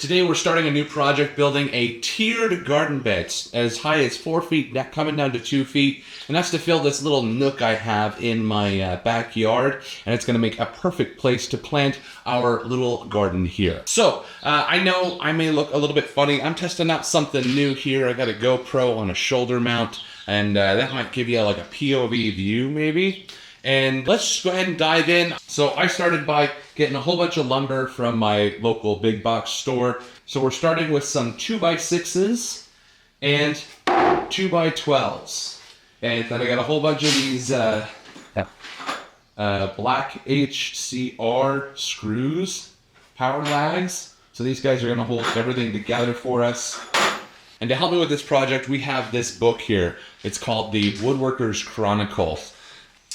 Today we're starting a new project building a tiered garden bed as high as 4 feet, coming down to 2 feet. And that's to fill this little nook I have in my backyard. And it's going to make a perfect place to plant our little garden here. So I know I may look a little bit funny. I'm testing out something new here. I got a GoPro on a shoulder mount. And that might give you like a POV view maybe. And let's just go ahead and dive in. So I started by getting a whole bunch of lumber from my local big box store. So we're starting with some 2x6s and 2x12s. And then I got a whole bunch of these black HCR screws, power lags. So these guys are gonna hold everything together for us. And to help me with this project, we have this book here. It's called the Woodworker's Chronicles.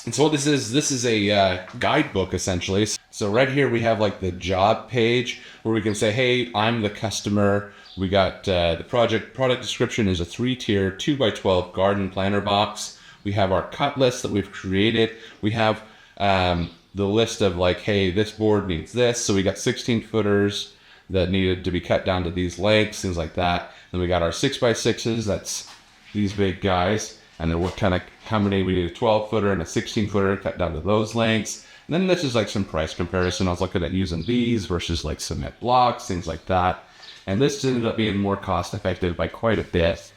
And so what this is a guidebook essentially. So right here we have like the job page where we can say, hey, I'm the customer. We got the product description is a 3-tier 2x12 garden planter box. We have our cut list that we've created. We have the list of like, hey, this board needs this. So we got 16 footers that needed to be cut down to these lengths, things like that. Then we got our 6x6s, that's these big guys. And then what kind of combination, we need a 12-footer and a 16-footer cut down to those lengths. And then this is like some price comparison. I was looking at using these versus like cement blocks, things like that. And this ended up being more cost effective by quite a bit.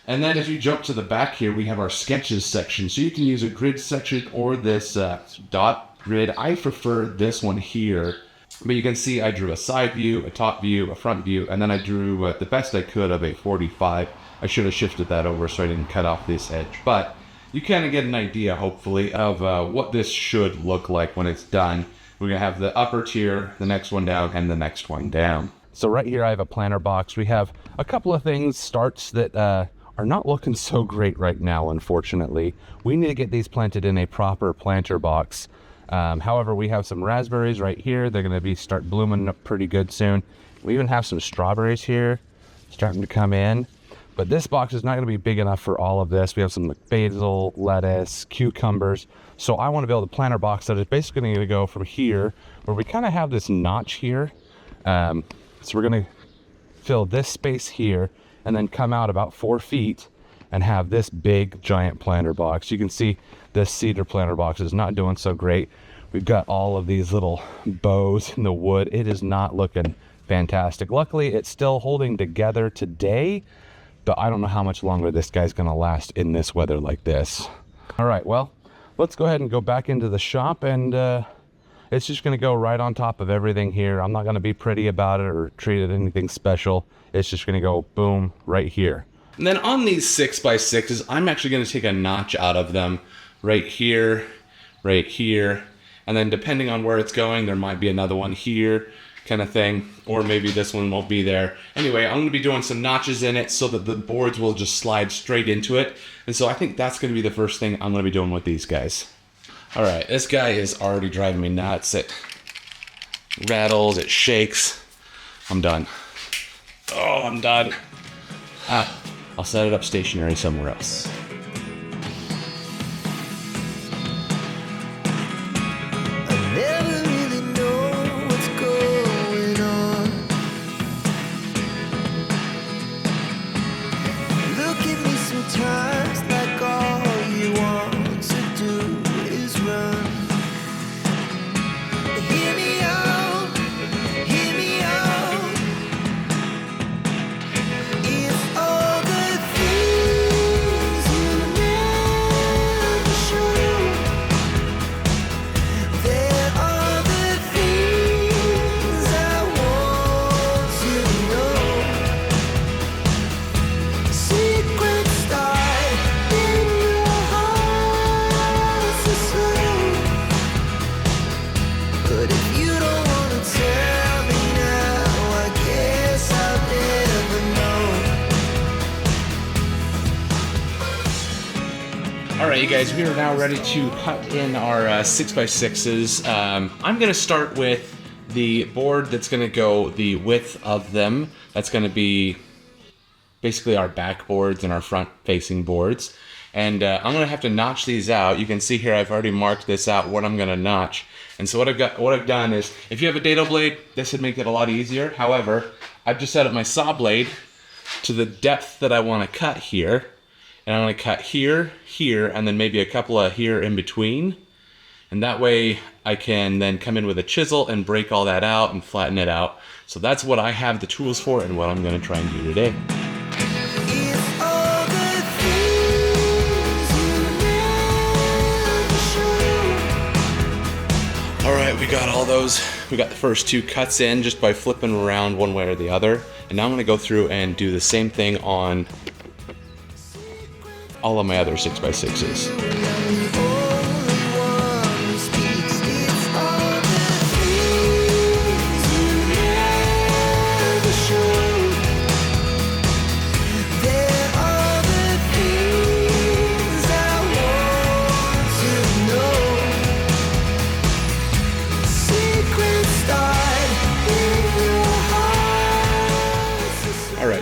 And then if you jump to the back here, we have our sketches section. So you can use a grid section or this dot grid. I prefer this one here. But you can see I drew a side view, a top view, a front view, and then I drew the best I could of a 45. I should have shifted that over so I didn't cut off this edge. But you kind of get an idea, hopefully, of what this should look like when it's done. We're going to have the upper tier, the next one down, and the next one down. So right here I have a planter box. We have a couple of things, starts that are not looking so great right now, unfortunately. We need to get these planted in a proper planter box. However, we have some raspberries right here. They're going to start blooming up pretty good soon. We even have some strawberries here starting to come in. But this box is not going to be big enough for all of this. We have some basil, lettuce, cucumbers. So I want to build a planter box that is basically going to go from here, where we kind of have this notch here. So we're going to fill this space here and then come out about 4 feet and have this big giant planter box. You can see this cedar planter box is not doing so great. We've got all of these little bows in the wood. It is not looking fantastic. Luckily, it's still holding together today, but I don't know how much longer this guy's gonna last in this weather like this. All right, well, let's go ahead and go back into the shop, and it's just gonna go right on top of everything here. I'm not gonna be pretty about it or treat it anything special. It's just gonna go boom right here. And then on these 6x6s, I'm actually gonna take a notch out of them right here, and then depending on where it's going, there might be another one here, kind of thing, or maybe this one won't be there. Anyway, I'm going to be doing some notches in it so that the boards will just slide straight into it. And so I think that's going to be the first thing I'm going to be doing with these guys. All right, this guy is already driving me nuts. It rattles, it shakes. I'm done. Oh, I'm done. I'll set it up stationary somewhere else. Alright you guys, we are now ready to cut in our 6x6s. I'm going to start with the board that's going to go the width of them. That's going to be basically our back boards and our front facing boards. And I'm going to have to notch these out. You can see here I've already marked this out, what I'm going to notch. And so what I've done is, if you have a dado blade, this would make it a lot easier. However, I've just set up my saw blade to the depth that I want to cut here. And I'm going to cut here, here, and then maybe a couple of here in between. And that way I can then come in with a chisel and break all that out and flatten it out. So that's what I have the tools for and what I'm going to try and do today. All right, we got all those. We got the first 2 cuts in just by flipping around one way or the other. And now I'm going to go through and do the same thing on all of my other 6x6s.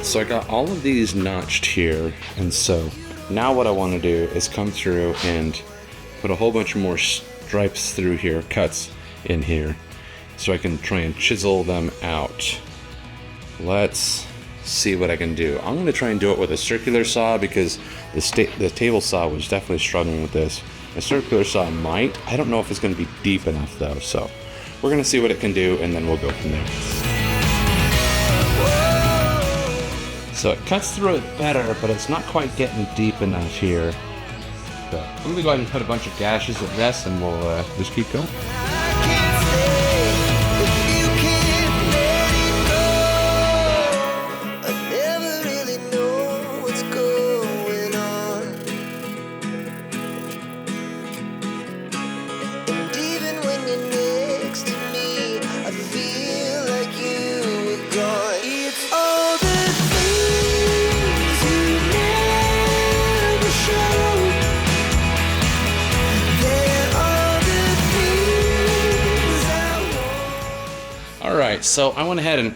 So I got all of these notched here, and so now what I want to do is come through and put a whole bunch more stripes through here, cuts in here, so I can try and chisel them out. Let's see what I can do. I'm going to try and do it with a circular saw because the table saw was definitely struggling with this. A circular saw might. I don't know if it's going to be deep enough though, so we're going to see what it can do and then we'll go from there. So it cuts through it better, but it's not quite getting deep enough here. So I'm going to go ahead and put a bunch of gashes at this and we'll just keep going. So I went ahead and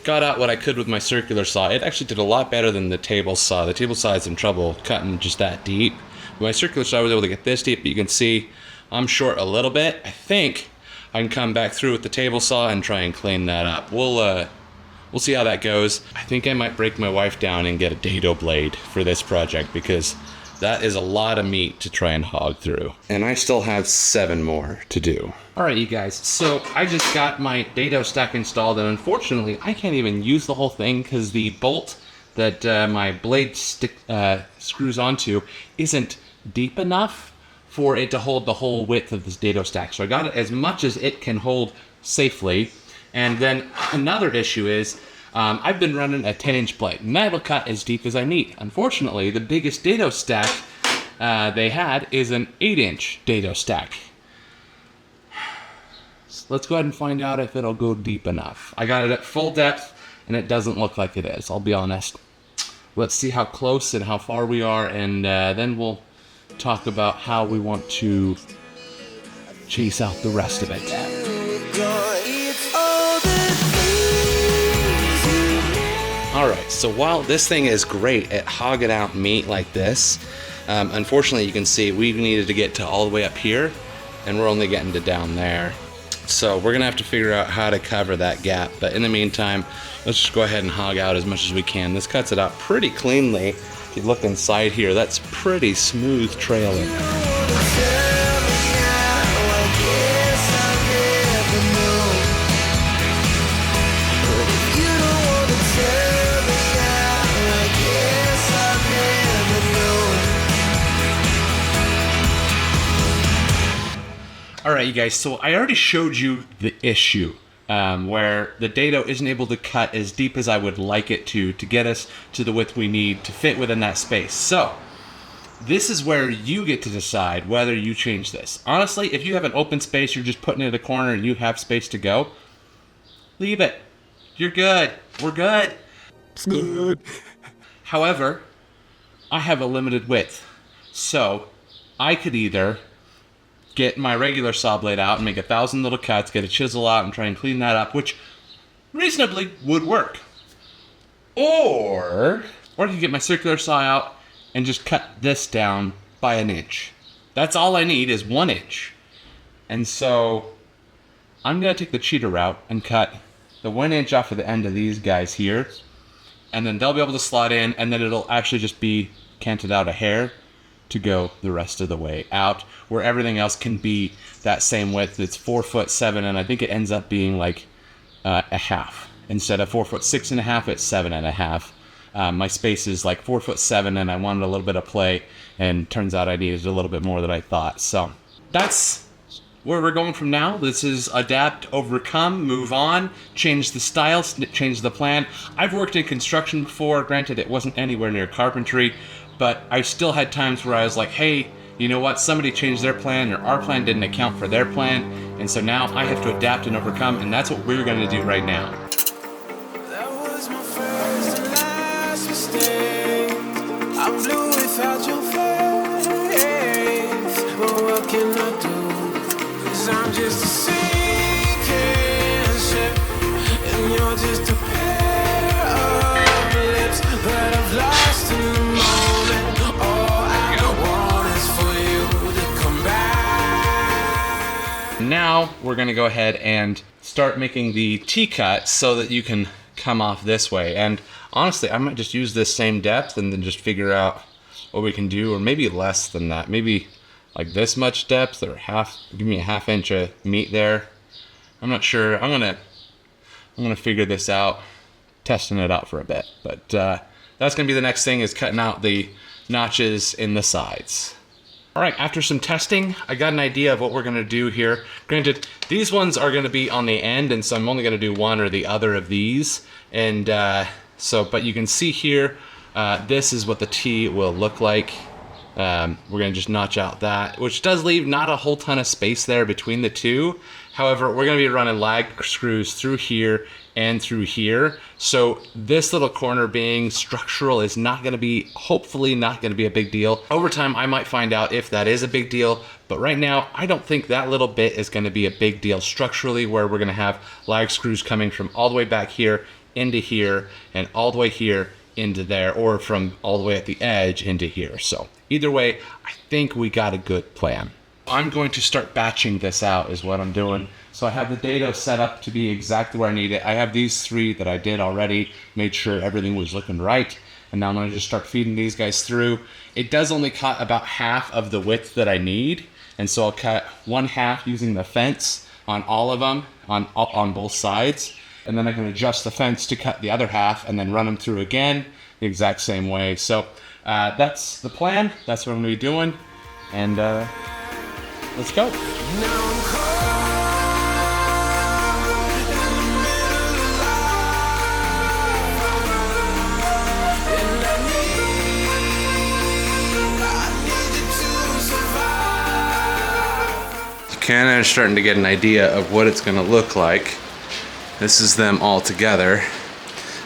got out what I could with my circular saw. It actually did a lot better than the table saw. The table saw had some trouble cutting just that deep. With my circular saw I was able to get this deep, but you can see I'm short a little bit. I think I can come back through with the table saw and try and clean that up. We'll see how that goes. I think I might break my wife down and get a dado blade for this project because that is a lot of meat to try and hog through. And I still have 7 more to do. Alright you guys, so I just got my dado stack installed and unfortunately I can't even use the whole thing because the bolt that my blade screws onto isn't deep enough for it to hold the whole width of this dado stack. So I got it as much as it can hold safely. And then another issue is I've been running a 10-inch blade, and that'll cut as deep as I need. Unfortunately, the biggest dado stack they had is an 8-inch dado stack. So let's go ahead and find out if it'll go deep enough. I got it at full depth, and it doesn't look like it is, I'll be honest. Let's see how close and how far we are, and then we'll talk about how we want to chase out the rest of it. Alright, so while this thing is great at hogging out meat like this, unfortunately you can see we needed to get to all the way up here, and we're only getting to down there. So we're going to have to figure out how to cover that gap, but in the meantime, let's just go ahead and hog out as much as we can. This cuts it out pretty cleanly. If you look inside here, that's pretty smooth trailing. Alright you guys, so I already showed you the issue where the dado isn't able to cut as deep as I would like it to get us to the width we need to fit within that space. So, this is where you get to decide whether you change this. Honestly, if you have an open space, you're just putting it in a corner and you have space to go, leave it. You're good. We're good. It's good. However, I have a limited width. So, I could either get my regular saw blade out and make 1,000 little cuts, get a chisel out and try and clean that up, which reasonably would work. Or I can get my circular saw out and just cut this down by 1 inch. That's all I need is 1 inch. And so I'm going to take the cheater route and cut the 1 inch off of the end of these guys here. And then they'll be able to slot in, and then it'll actually just be canted out a hair to go the rest of the way out, where everything else can be that same width. It's 4'7", and I think it ends up being like a half. Instead of 4'6.5", it's 7.5. My space is like 4'7", and I wanted a little bit of play, and turns out I needed a little bit more than I thought. So that's where we're going from now. This is adapt, overcome, move on, change the style, change the plan. I've worked in construction before. Granted, it wasn't anywhere near carpentry, but I still had times where I was like, hey, you know what? Somebody changed their plan, or our plan didn't account for their plan. And so now I have to adapt and overcome, and that's what we're going to do right now. That was my first and last mistake. I'm blue without your face. But what can I do? 'Cause I'm just a sinking ship, and you're just a pair of lips that I've lost in the moment. All I want is for you to come back. Now we're going to go ahead and start making the T-cut so that you can come off this way. And honestly, I might just use this same depth and then just figure out what we can do, or maybe less than that. Maybe like this much depth, or give me a ½ inch of meat there. I'm not sure. I'm gonna figure this out, testing it out for a bit. But that's gonna be the next thing, is cutting out the notches in the sides. All right, after some testing, I got an idea of what we're gonna do here. Granted, these ones are gonna be on the end, and so I'm only gonna do one or the other of these. And but you can see here, this is what the T will look like. We're gonna just notch out that, which does leave not a whole ton of space there between the two. However, we're gonna be running lag screws through here and through here. So this little corner being structural is hopefully not gonna be a big deal. Over time, I might find out if that is a big deal, but right now, I don't think that little bit is gonna be a big deal structurally, where we're gonna have lag screws coming from all the way back here into here, and all the way here into there, or from all the way at the edge into here. So either way, I think we got a good plan. I'm going to start batching this out is what I'm doing. So I have the dado set up to be exactly where I need it. I have these 3 that I did already, made sure everything was looking right. And now I'm gonna just start feeding these guys through. It does only cut about half of the width that I need. And so I'll cut 1/2 using the fence on all of them, on both sides. And then I can adjust the fence to cut the other half, and then run them through again the exact same way. So that's the plan. That's what I'm gonna be doing. And let's go. Kind of starting to get an idea of what it's gonna look like. This is them all together.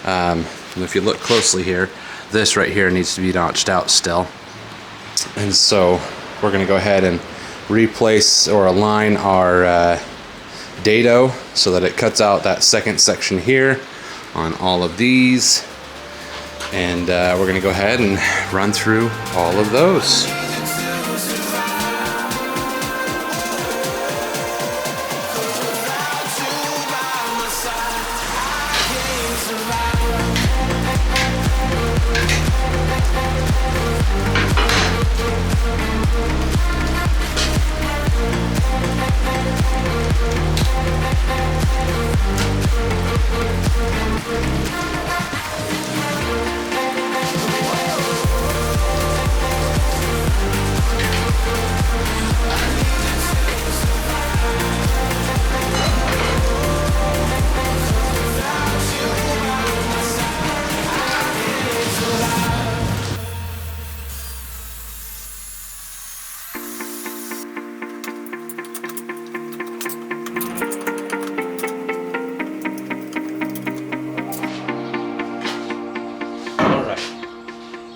If you look closely here, this right here needs to be notched out still. And so we're gonna go ahead and replace or align our dado so that it cuts out that second section here on all of these. And we're gonna go ahead and run through all of those.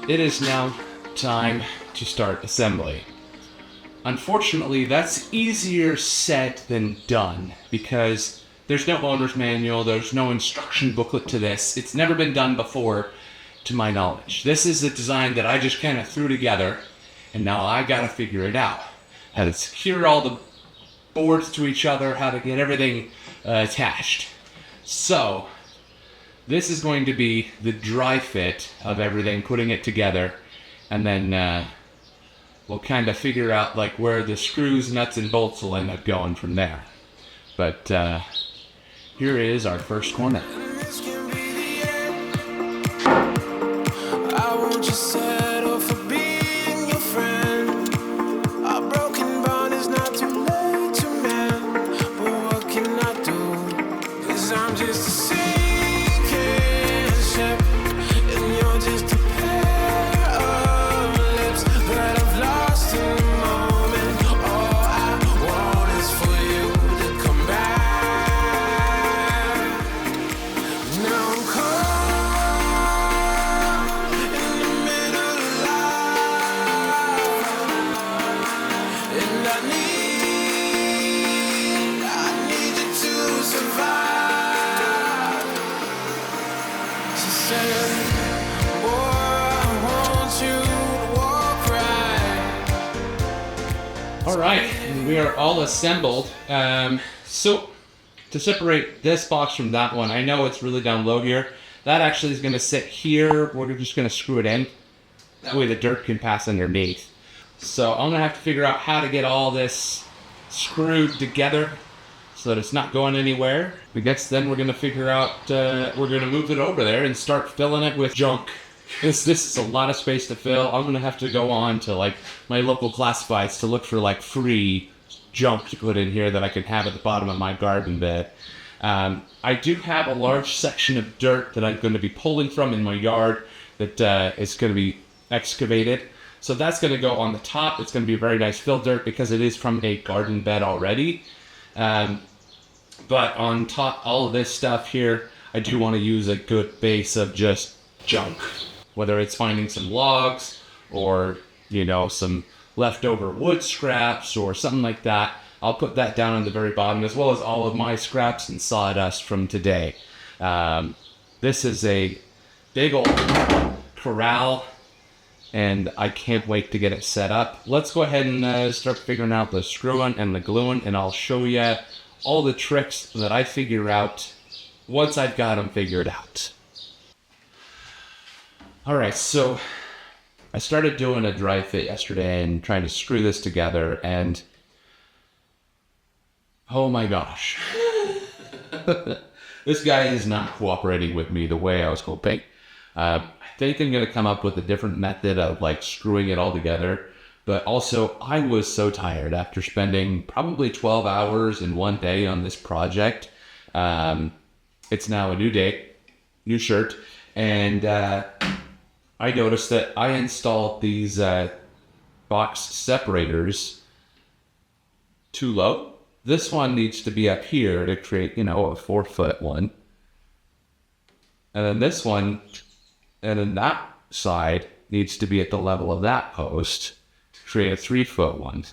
It is now time to start assembly. Unfortunately, that's easier said than done, because there's no owner's manual, there's no instruction booklet to this. It's never been done before, to my knowledge. This is a design that I just kind of threw together, and now I gotta figure it out. How to secure all the boards to each other, how to get everything attached. So, this is going to be the dry fit of everything, putting it together, and then we'll kind of figure out like where the screws, nuts, and bolts will end up going from there. But here is our first corner. This can be the end. I won't just settle for being your friend. A broken bond is not too late to mend. But what can I do? 'Cause I'm just a sinking ship, and you're just a pair of lips that I've lost in the moment. All I want is for you to come back. Now I'm caught in the middle of life, and I need you to survive. She said, boy, I want you to walk right. All right, and we are all assembled. So, to separate this box from that one, I know it's really down low here. That actually is going to sit here. We're just going to screw it in. That way the dirt can pass underneath. So I'm going to have to figure out how to get all this screwed together so that it's not going anywhere. I guess then we're going to figure out, we're going to move it over there and start filling it with junk. This is a lot of space to fill. I'm going to have to go on to like my local classifieds to look for like free junk to put in here that I can have at the bottom of my garden bed. I do have a large section of dirt that I'm going to be pulling from in my yard that is going to be excavated. So that's going to go on the top. It's going to be very nice fill dirt because it is from a garden bed already. But on top, all of this stuff here, I do want to use a good base of just junk. Whether it's finding some logs or, you know, some leftover wood scraps or something like that. I'll put that down on the very bottom, as well as all of my scraps and sawdust from today. This is a big old corral, and I can't wait to get it set up. Let's go ahead and start figuring out the screwing and the gluing, and I'll show you all the tricks that I figure out once I've got them figured out. All right, so I started doing a dry fit yesterday and trying to screw this together, and oh my gosh. This guy is not cooperating with me the way I was hoping. I think I'm going to come up with a different method of like screwing it all together, but also I was so tired after spending probably 12 hours in one day on this project. It's now a new day, new shirt, and I noticed that I installed these box separators too low. This one needs to be up here to create, you know, a 4-foot one. And then this one, and then that side needs to be at the level of that post to create a 3-foot one.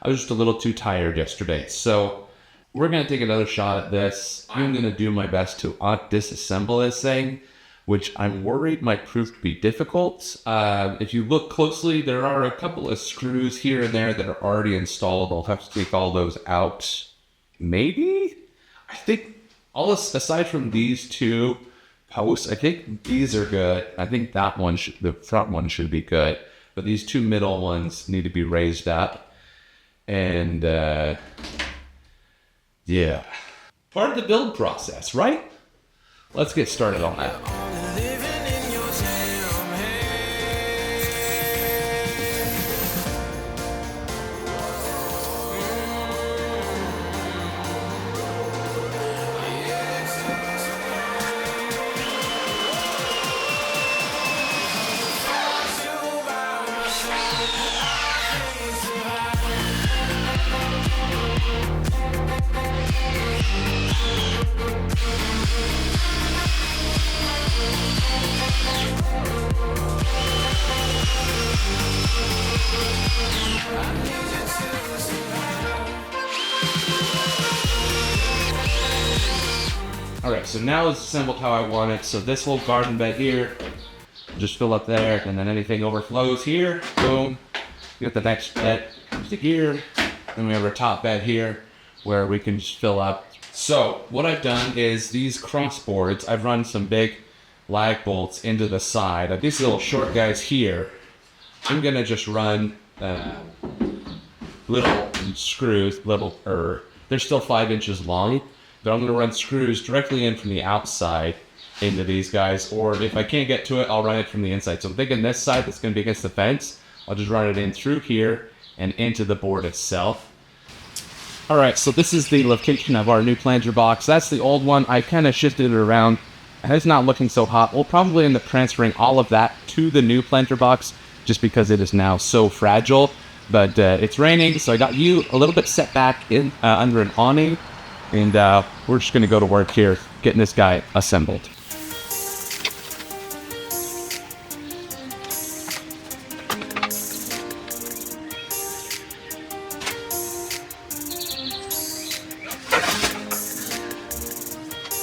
I was just a little too tired yesterday. So we're going to take another shot at this. I'm going to do my best to disassemble this thing, which I'm worried might prove to be difficult. If you look closely, there are a couple of screws here and there that are already installed. I'll have to take all those out. Maybe? I think, aside from these two posts, I think these are good. I think that one, the front one should be good. But these two middle ones need to be raised up. And, yeah. Part of the build process, right? Let's get started on that. Living in your damn Alright, so now it's assembled how I want it. So this whole garden bed here, just fill up there, and then anything overflows here, boom. You got the next bed, stick here, Then we have our top bed here where we can just fill up. So what I've done is these crossboards, I've run some big lag bolts into the side. These little short guys here, I'm gonna just run little screws, they're still 5 inches long, but I'm gonna run screws directly in from the outside into these guys, or if I can't get to it, I'll run it from the inside. So I'm thinking this side that's gonna be against the fence, I'll just run it in through here and into the board itself. All right, so this is the location of our new planter box. That's the old one. I kind of shifted it around, and it's not looking so hot. We'll probably end up transferring all of that to the new planter box just because it is now so fragile. But it's raining, so I got you a little bit set back in under an awning, and we're just gonna go to work here getting this guy assembled.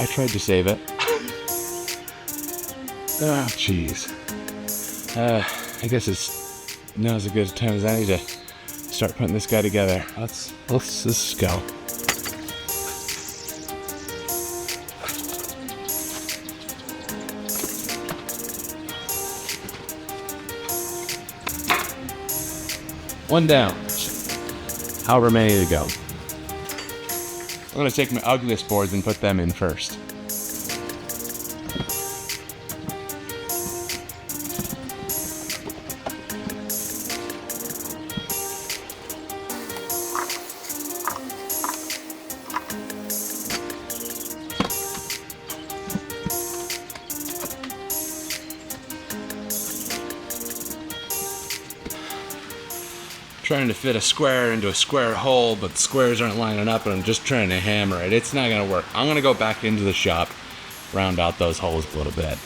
I tried to save it. Oh, jeez. I guess it's now's as good a time as any to start putting this guy together. Let's just go. One down. However many to go. I'm gonna take my ugliest boards and put them in first. Trying to fit a square into a square hole, but the squares aren't lining up, and I'm just trying to hammer it. It's not gonna work. I'm gonna go back into the shop, round out those holes a little bit.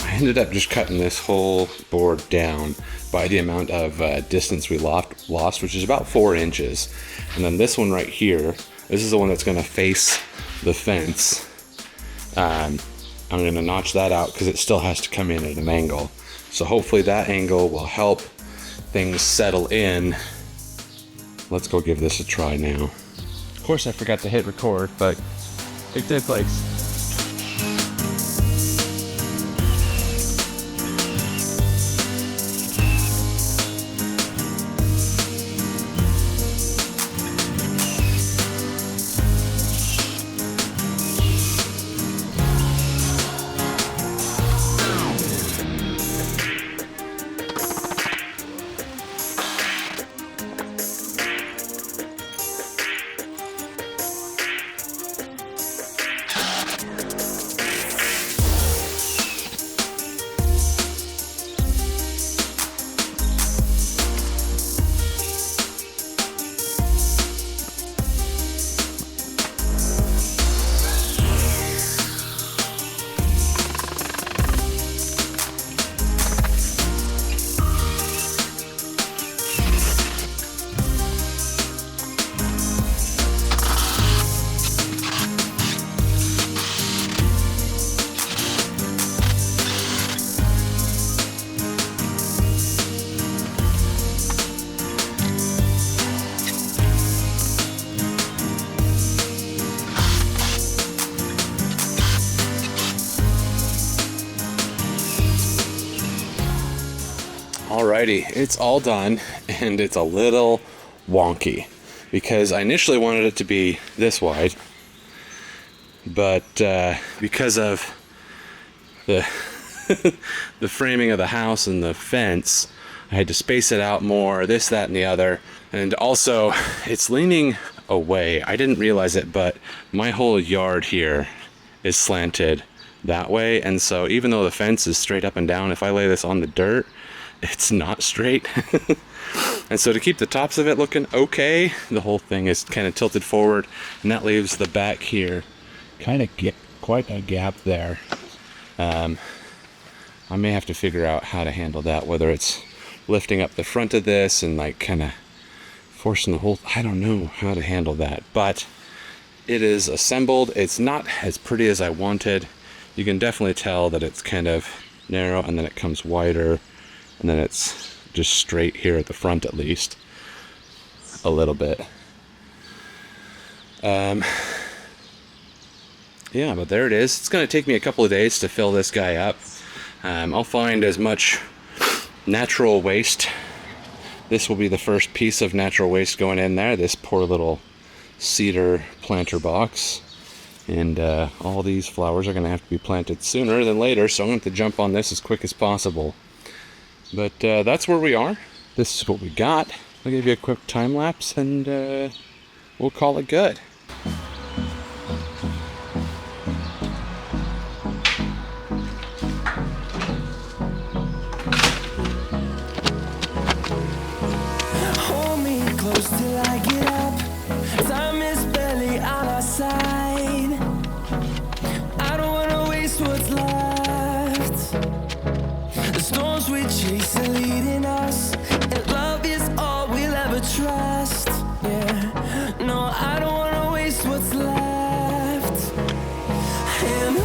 I ended up just cutting this whole board down by the amount of distance we lost, which is about 4 inches. And then this one right here, this is the one that's gonna face the fence. I'm gonna notch that out because it still has to come in at an angle. So hopefully that angle will help things settle in. Let's go give this a try now. Of course I forgot to hit record, but it did place. Alrighty, it's all done, and it's a little wonky because I initially wanted it to be this wide, but because of the the framing of the house and the fence, I had to space it out more, this, that, and the other. And also, it's leaning away. I didn't realize it, but my whole yard here is slanted that way, and so even though the fence is straight up and down, if I lay this on the dirt, it's not straight. And so to keep the tops of it looking okay, the whole thing is kind of tilted forward, and that leaves the back here kind of get quite a gap there. I may have to figure out how to handle that, whether it's lifting up the front of this and like kind of forcing the whole, I don't know how to handle that, but it is assembled. It's not as pretty as I wanted. You can definitely tell that it's kind of narrow, and then it comes wider, and then it's just straight here at the front, at least a little bit. Yeah, but there it is. It's going to take me a couple of days to fill this guy up. I'll find as much natural waste. This will be the first piece of natural waste going in there, this poor little cedar planter box. And all these flowers are going to have to be planted sooner than later, so I'm going to have to jump on this as quick as possible. But that's where we are. This is what we got. I'll give you a quick time lapse, and we'll call it good. Hold me close till I get up. Time is barely on our side. I don't wanna waste what's left. The storms we chase are leading us, and love is all we'll ever trust. Yeah, no, I don't wanna waste what's left. And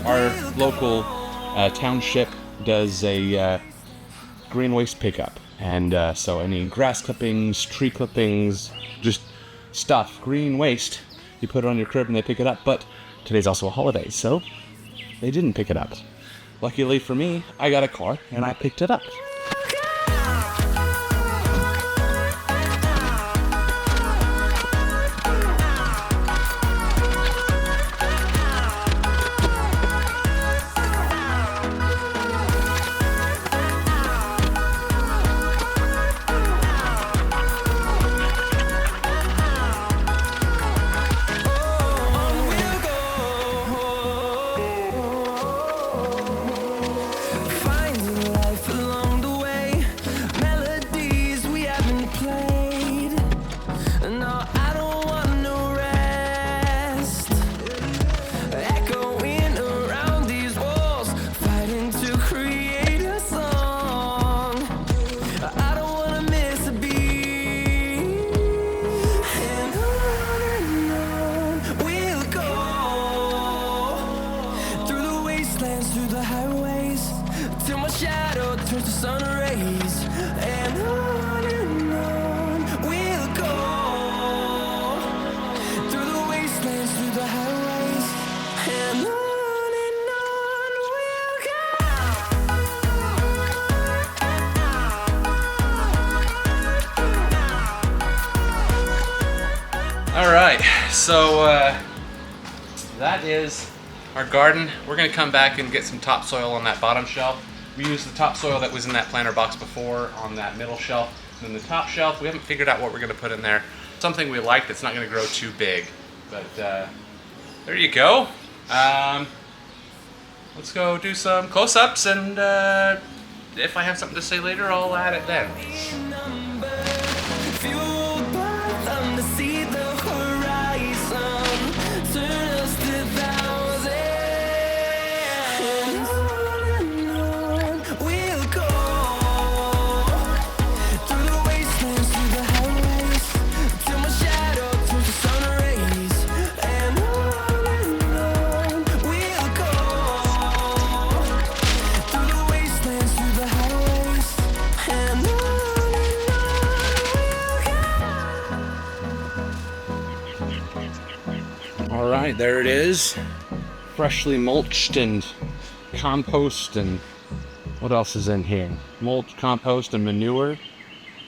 on Our local township does a green waste pickup, and so any grass clippings, tree clippings, just stuff, green waste, you put it on your curb and they pick it up. But today's also a holiday, so they didn't pick it up. Luckily for me, I got a car and I picked it up. finding life along the way, melodies we haven't played. No, I don't want no rest. Echoing around these walls, fighting to create a song. I don't wanna miss a beat. And on we'll go, through the wastelands, through the highways, till my shadow turns to sun rays. And on we'll go, through the wastelands, through the highways, and on we'll go. All right, so that is our garden. We're gonna come back and get some topsoil on that bottom shelf. We used the topsoil that was in that planter box before on that middle shelf. And then the top shelf, we haven't figured out what we're gonna put in there. Something we like that's not gonna grow too big. But there you go. Let's go do some close-ups, and if I have something to say later, I'll add it then. Number, fueled by them to see the horizon, turn us to thousands. And on we'll go, through the wastelands, through the highways, till my shadow turns to sun rays. And on we'll go, through the wastelands, through the highways, and on we'll go. All right, there it is. Freshly mulched and compost, and what else is in here? Mulch, compost, and manure.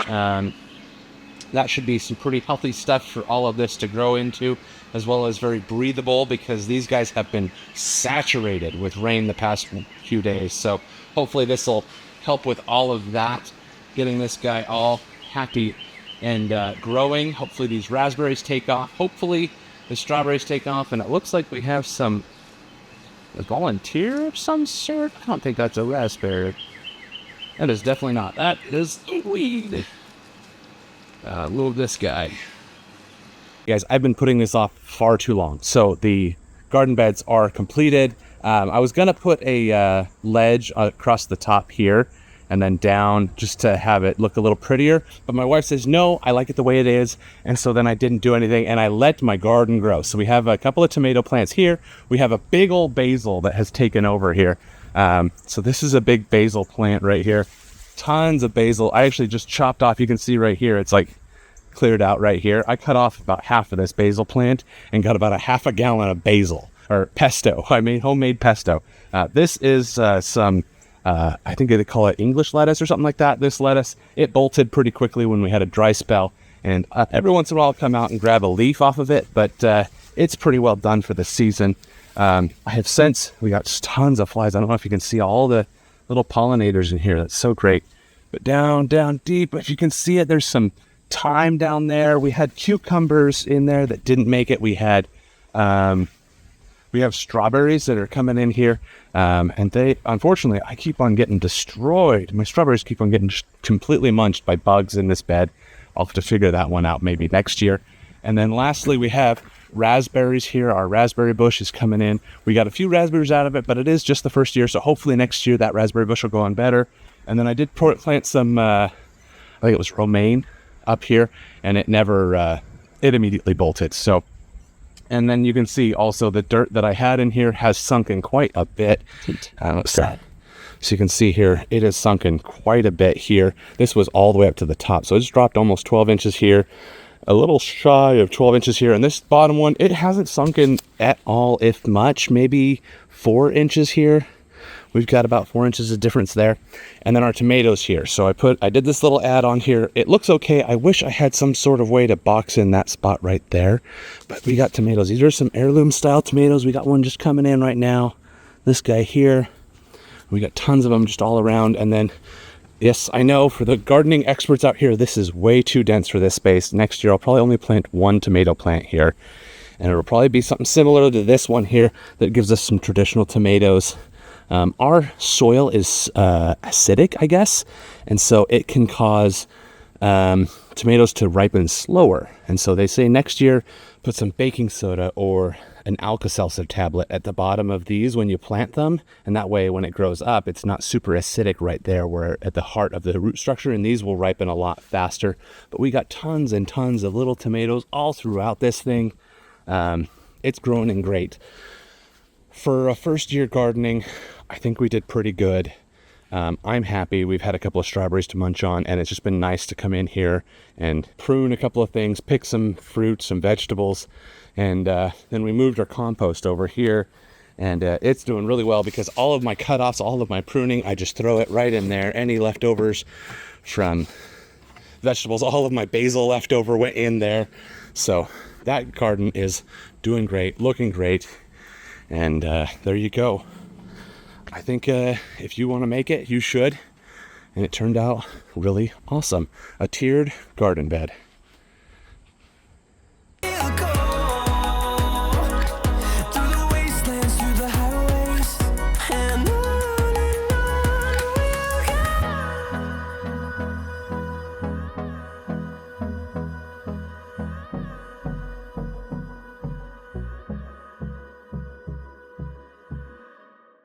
That should be some pretty healthy stuff for all of this to grow into, as well as very breathable, because these guys have been saturated with rain the past few days. So hopefully this will help with all of that, getting this guy all happy and growing. Hopefully these raspberries take off. Hopefully the strawberries take off, and it looks like we have a volunteer of some sort. I don't think that's a raspberry. That is definitely not. That is a weed. Move this guy. Guys, I've been putting this off far too long. So the garden beds are completed. I was gonna put a ledge across the top here, and then down just to have it look a little prettier. But my wife says, no, I like it the way it is. And so then I didn't do anything, and I let my garden grow. So we have a couple of tomato plants here. We have a big old basil that has taken over here. So this is a big basil plant right here. Tons of basil. I actually just chopped off. You can see right here, it's like cleared out right here. I cut off about half of this basil plant and got about a half a gallon of basil, or pesto. I made homemade pesto. This is some, I think they call it English lettuce or something like that. This lettuce, it bolted pretty quickly when we had a dry spell. And every once in a while I'll come out and grab a leaf off of it, but it's pretty well done for the season. I have since, we got tons of flies. I don't know if you can see all the little pollinators in here. That's so great. But down deep, if you can see it, there's some thyme down there. We had cucumbers in there that didn't make it. We have strawberries that are coming in here. And they, unfortunately, I keep on getting destroyed. My strawberries keep on getting just completely munched by bugs in this bed. I'll have to figure that one out maybe next year. And then lastly, we have raspberries here. Our raspberry bush is coming in. We got a few raspberries out of it, but it is just the first year. So hopefully next year that raspberry bush will go on better. And then I did plant some, I think it was romaine up here, and it never, it immediately bolted. So, and then you can see also the dirt that I had in here has sunken quite a bit. So you can see here, it has sunken quite a bit here. This was all the way up to the top. So it's dropped almost 12 inches here, a little shy of 12 inches here. And this bottom one, it hasn't sunken at all, if much, maybe 4 inches here. We've got about 4 inches of difference there. And then our tomatoes here. So I did this little add on here. It looks okay. I wish I had some sort of way to box in that spot right there. But we got tomatoes. These are some heirloom style tomatoes. We got one just coming in right now. This guy here. We got tons of them just all around. And then, yes, I know for the gardening experts out here, this is way too dense for this space. Next year, I'll probably only plant one tomato plant here. And it'll probably be something similar to this one here that gives us some traditional tomatoes. Our soil is acidic, I guess, and so it can cause tomatoes to ripen slower. And so they say next year, put some baking soda or an Alka-Seltzer tablet at the bottom of these when you plant them, and that way when it grows up, it's not super acidic right there where at the heart of the root structure, and these will ripen a lot faster. But we got tons and tons of little tomatoes all throughout this thing. It's growing great. For a first year gardening, I think we did pretty good. I'm happy. We've had a couple of strawberries to munch on, and it's just been nice to come in here and prune a couple of things, pick some fruit, some vegetables, and then we moved our compost over here, and it's doing really well because all of my cutoffs, all of my pruning, I just throw it right in there. Any leftovers from vegetables, all of my basil leftover went in there. So that garden is doing great, looking great, and there you go. I think if you want to make it, you should. And it turned out really awesome. A tiered garden bed.